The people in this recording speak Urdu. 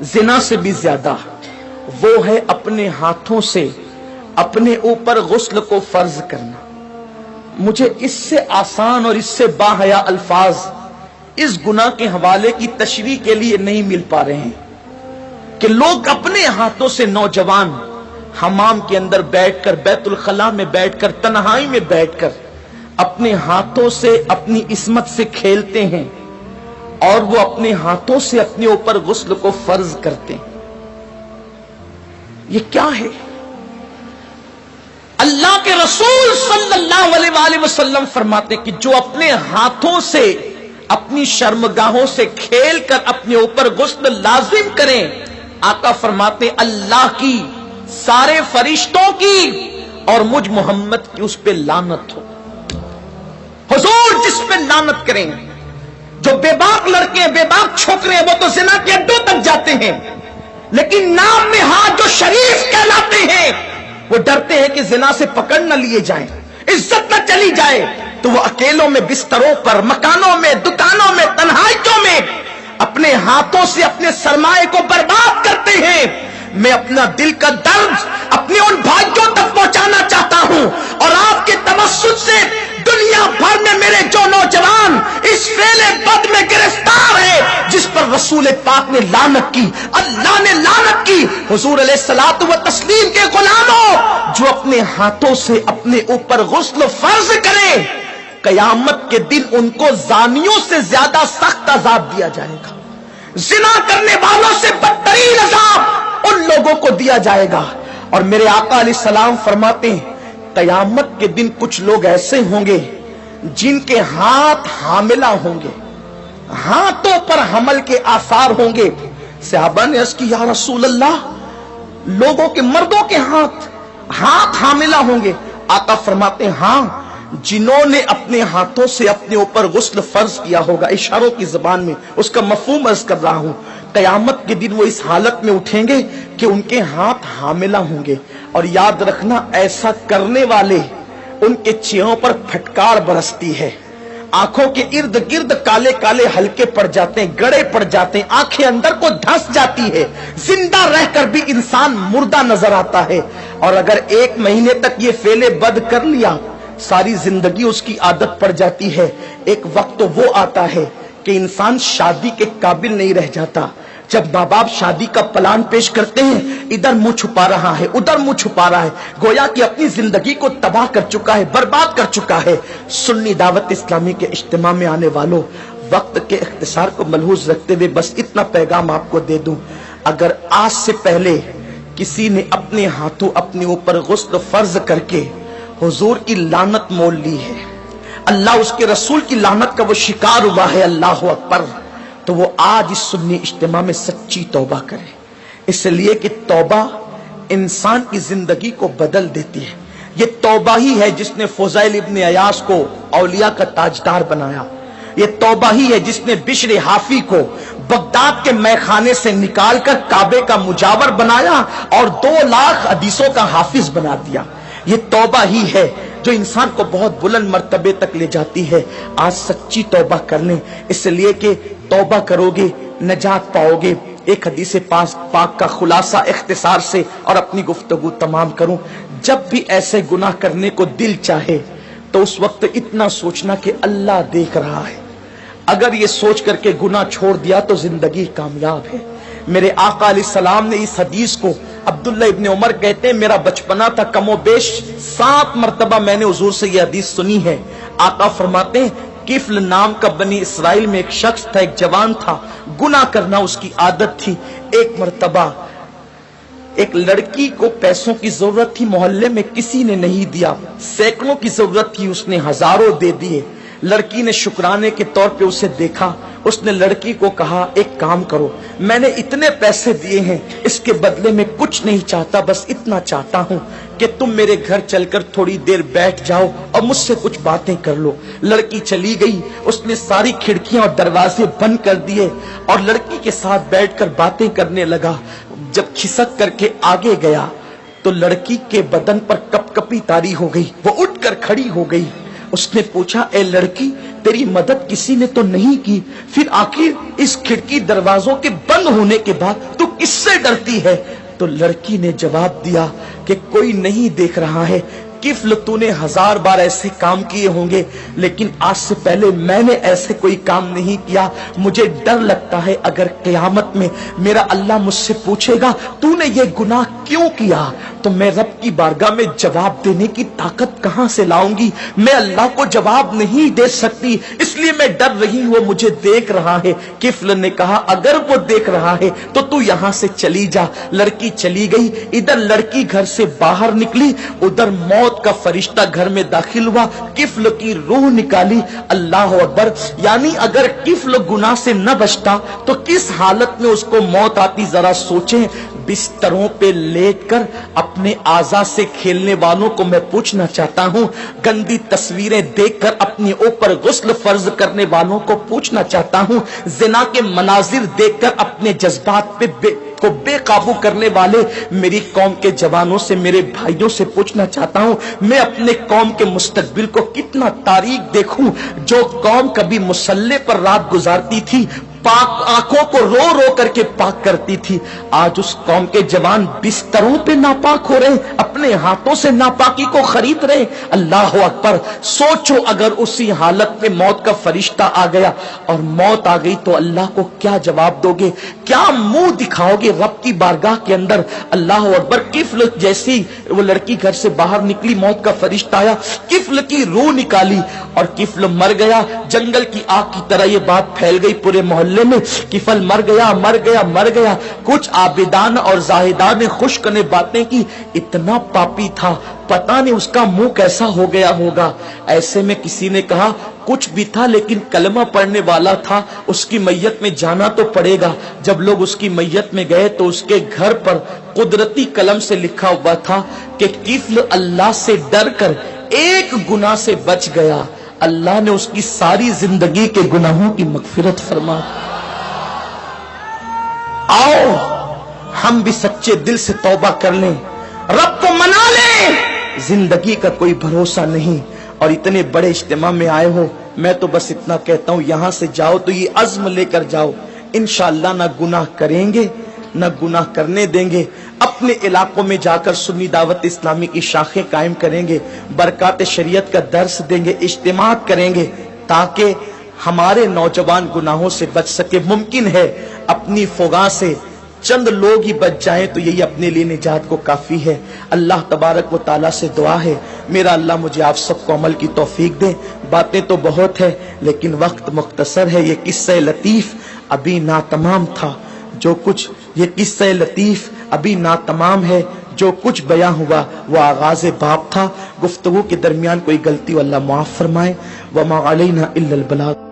زنا سے بھی زیادہ وہ ہے اپنے ہاتھوں سے اپنے اوپر غسل کو فرض کرنا. مجھے اس سے آسان اور اس سے باحیا الفاظ اس گناہ کے حوالے کی تشریح کے لیے نہیں مل پا رہے ہیں کہ لوگ اپنے ہاتھوں سے نوجوان حمام کے اندر بیٹھ کر، بیت الخلاء میں بیٹھ کر، تنہائی میں بیٹھ کر اپنے ہاتھوں سے اپنی عصمت سے کھیلتے ہیں اور وہ اپنے ہاتھوں سے اپنے اوپر غسل کو فرض کرتے ہیں. یہ کیا ہے؟ اللہ کے رسول صلی اللہ علیہ وآلہ وسلم فرماتے کہ جو اپنے ہاتھوں سے اپنی شرمگاہوں سے کھیل کر اپنے اوپر غسل لازم کریں، آقا فرماتے اللہ کی، سارے فرشتوں کی اور مجھ محمد کی اس پہ لعنت ہو. حضور جس پہ لعنت کریں. جو بے باک لڑکے ہیں، بے باک چھوکرے ہیں، وہ تو زنا کے اڈوں تک جاتے ہیں، لیکن نام میں ہاتھ جو شریف کہلاتے ہیں وہ ڈرتے ہیں کہ زنا سے پکڑ نہ لیے جائیں، عزت نہ چلی جائے، تو وہ اکیلوں میں، بستروں پر، مکانوں میں، دکانوں میں، تنہائیوں میں اپنے ہاتھوں سے اپنے سرمایے کو برباد کرتے ہیں. میں اپنا دل کا درد اپنے ان بھائیوں تک پہنچانا چاہتا ہوں اور آپ کے توسط سے دنیا بھر میں میرے جو نوجوان اس فعل بد میں گرفتار ہیں جس پر رسول پاک نے لعنت کی، اللہ نے لعنت کی، حضور علیہ الصلوۃ والتسلیم کے غلاموں جو اپنے ہاتھوں سے اپنے اوپر غسل فرض کریں، قیامت کے دن ان کو زانیوں سے زیادہ سخت عذاب دیا جائے گا. زنا کرنے والوں سے بدترین عذاب ان لوگوں کو دیا جائے گا. اور میرے آقا علیہ السلام فرماتے ہیں قیامت کے دن کچھ لوگ ایسے ہوں گے جن کے ہاتھ حاملہ ہوں گے، ہاتھوں پر حمل کے آثار ہوں گے. صحابہ نے عرض کی یا رسول اللہ، لوگوں کے، مردوں کے ہاتھ حاملہ ہوں گے. آقا فرماتے ہیں ہاں، جنہوں نے اپنے ہاتھوں سے اپنے اوپر غسل فرض کیا ہوگا. اشاروں کی زبان میں اس کا مفہوم عرض کر رہا ہوں. قیامت کے دن وہ اس حالت میں اٹھیں گے کہ ان کے ہاتھ حاملہ ہوں گے. اور یاد رکھنا ایسا کرنے والے ان کے چہروں پر پھٹکار برستی ہے، آنکھوں کے ارد گرد کالے کالے ہلکے پڑ جاتے ہیں، گڑے پڑ جاتے ہیں، آنکھیں اندر کو دھس جاتی ہے، زندہ رہ کر بھی انسان مردہ نظر آتا ہے. اور اگر 1 مہینے تک یہ فعل بد کر لیا ساری زندگی اس کی عادت پڑ جاتی ہے. ایک وقت تو وہ آتا ہے کہ انسان شادی کے قابل نہیں رہ جاتا. جب ماں باپ شادی کا پلان پیش کرتے ہیں، ادھر منہ چھپا رہا ہے، ادھر منہ چھپا رہا ہے، گویا کہ اپنی زندگی کو تباہ کر چکا ہے، برباد کر چکا ہے. سنی دعوت اسلامی کے اجتماع میں آنے والوں، وقت کے اختصار کو ملحوظ رکھتے ہوئے بس اتنا پیغام آپ کو دے دوں، اگر آج سے پہلے کسی نے اپنے ہاتھوں اپنے اوپر غسل فرض کر کے حضور کی لعنت مول لی ہے، اللہ اس کے رسول کی لعنت کا وہ شکار ہوا ہے، اللہ اکبر، تو وہ آج اس سنی اجتماع میں سچی توبہ کرے. اس لیے کہ توبہ انسان کی زندگی کو بدل دیتی ہے. یہ توبہ ہی ہے جس نے فضیل ابن عیاض کو اولیاء کا تاجدار بنایا. یہ توبہ ہی ہے جس نے بشر حافی کو بغداد کے میخانے سے نکال کر کعبے کا مجاور بنایا اور 2 لاکھ حدیثوں کا حافظ بنا دیا. یہ توبہ ہی ہے جو انسان کو بہت بلند مرتبے تک لے جاتی ہے. آج سچی توبہ کر لیں، اس لیے کہ توبہ کرو گے نجات پاؤ گے. ایک حدیث پاک کا خلاصہ اختصار سے اور اپنی گفتگو تمام کروں. جب بھی ایسے گناہ کرنے کو دل چاہے تو اس وقت اتنا سوچنا کہ اللہ دیکھ رہا ہے. اگر یہ سوچ کر کے گناہ چھوڑ دیا تو زندگی کامیاب ہے. میرے آقا علیہ السلام نے اس حدیث کو، عبداللہ ابن عمر کہتے ہیں میرا بچپنا تھا، کم و بیش 7 مرتبہ میں نے حضور سے یہ حدیث سنی ہے. آقا فرماتے ہیں کفل نام کا بنی اسرائیل میں ایک شخص تھا، ایک جوان تھا، گناہ کرنا اس کی عادت تھی. ایک مرتبہ ایک لڑکی کو پیسوں کی ضرورت تھی، محلے میں کسی نے نہیں دیا، سینکڑوں کی ضرورت تھی، اس نے ہزاروں دے دیے. لڑکی نے شکرانے کے طور پہ اسے دیکھا، اس نے لڑکی کو کہا ایک کام کرو، میں نے اتنے پیسے دیے ہیں، اس کے بدلے میں کچھ نہیں چاہتا، بس اتنا چاہتا ہوں کہ تم میرے گھر چل کر تھوڑی دیر بیٹھ جاؤ اور مجھ سے کچھ باتیں کر لو. لڑکی چلی گئی، اس نے ساری کھڑکیاں اور دروازے بند کر دیے اور لڑکی کے ساتھ بیٹھ کر باتیں کرنے لگا. جب کھسک کر کے آگے گیا تو لڑکی کے بدن پر کپ کپی طاری ہو گئی، وہ اٹھ کر کھڑی ہو گئی. اس نے پوچھا اے لڑکی تیری مدد کسی نے تو نہیں کی، پھر آخر اس کھڑکی دروازوں کے بند ہونے کے بعد تو کس سے ڈرتی ہے؟ تو لڑکی نے جواب دیا کہ کوئی نہیں دیکھ رہا ہے، کفل تو نے 1000 بار ایسے کام کیے ہوں گے، لیکن آج سے پہلے میں نے ایسے کوئی کام نہیں کیا، مجھے ڈر لگتا ہے اگر قیامت میں میرا اللہ مجھ سے پوچھے گا تو نے یہ گناہ کیوں کیا، تو میں رب کی بارگاہ میں جواب دینے کی طاقت کہاں سے لاؤں گی؟ میں اللہ کو جواب نہیں دے سکتی، اس لیے میں ڈر رہی ہوں، وہ مجھے دیکھ رہا ہے۔ کفل نے کہا اگر وہ دیکھ رہا ہے تو تو یہاں سے چلی جا۔ لڑکی چلی گئی، ادھر لڑکی گھر سے باہر نکلی، ادھر موت کا فرشتہ گھر میں داخل ہوا، کفل کی روح نکالی۔ اللہ اکبر! یعنی اگر کفل گناہ سے نہ بچتا تو کس حالت میں اس کو موت آتی، ذرا سوچیں۔ بستروں پہ لیٹ کر اپنے اعضاء سے کھیلنے والوں کو میں پوچھنا چاہتا ہوں، گندی تصویریں دیکھ کر اپنے اوپر غسل فرض کرنے والوں کو پوچھنا چاہتا ہوں، زنا کے مناظر دیکھ کر اپنے جذبات پہ بے قابو کرنے والے میری قوم کے جوانوں سے، میرے بھائیوں سے پوچھنا چاہتا ہوں، میں اپنے قوم کے مستقبل کو کتنا تاریک دیکھوں۔ جو قوم کبھی مصلی پر رات گزارتی تھی، پاک آنکھوں کو رو رو کر کے پاک کرتی تھی، آج اس قوم کے جوان بستروں پہ ناپاک ہو رہے، اپنے ہاتھوں سے ناپاکی کو خرید رہے۔ اللہ اکبر! سوچو اگر اسی حالت میں موت کا فرشتہ آ گیا اور موت آ گئی تو اللہ کو کیا جواب دو گے؟ کیا منہ دکھاؤ گے رب کی بارگاہ کے اندر؟ اللہ اکبر! کفل جیسی وہ لڑکی گھر سے باہر نکلی، موت کا فرشتہ آیا، کفل کی روح نکالی اور کفل مر گیا۔ جنگل کی آگ کی طرح یہ بات پھیل گئی پورے محلے میں، کفل مر گیا مر گیا مر گیا۔ کچھ عابدان اور زاہدان نے خشک نے باتیں کی، اتنا پاپی تھا، پتہ نہیں اس کا منہ کیسا ہو گیا ہوگا۔ ایسے میں کسی نے کہا کچھ بھی تھا لیکن کلمہ پڑھنے والا تھا، اس کی میت میں جانا تو پڑے گا۔ جب لوگ اس کی میت میں گئے تو اس کے گھر پر قدرتی قلم سے لکھا ہوا تھا کہ کفل اللہ سے ڈر کر ایک گناہ سے بچ گیا، اللہ نے اس کی ساری زندگی کے گناہوں کی مغفرت فرما۔ آؤ ہم بھی سچے دل سے توبہ کر لیں، رب کو منا لیں۔ زندگی کا کوئی بھروسہ نہیں، اور اتنے بڑے اجتماع میں آئے ہو، میں تو بس اتنا کہتا ہوں یہاں سے جاؤ تو یہ عزم لے کر جاؤ، انشاءاللہ نہ گناہ کریں گے نہ گناہ کرنے دیں گے۔ اپنے علاقوں میں جا کر سنی دعوت اسلامی کی شاخیں قائم کریں گے، برکات شریعت کا درس دیں گے، اجتماعات کریں گے تاکہ ہمارے نوجوان گناہوں سے بچ سکے۔ ممکن ہے اپنی فغاں سے چند لوگ ہی بچ جائیں تو یہی اپنے لیے نجات کو کافی ہے۔ اللہ تبارک و تعالیٰ سے دعا ہے میرا اللہ مجھے آپ سب کو عمل کی توفیق دے۔ باتیں تو بہت ہے لیکن وقت مختصر ہے۔ یہ قصہ لطیف ابھی ناتمام تھا، جو کچھ یہ قصہ لطیف ابھی ناتمام ہے، جو کچھ بیان ہوا وہ آغاز باب تھا۔ گفتگو کے درمیان کوئی غلطی اللہ معاف فرمائے۔ وما علینا الا البلاغ۔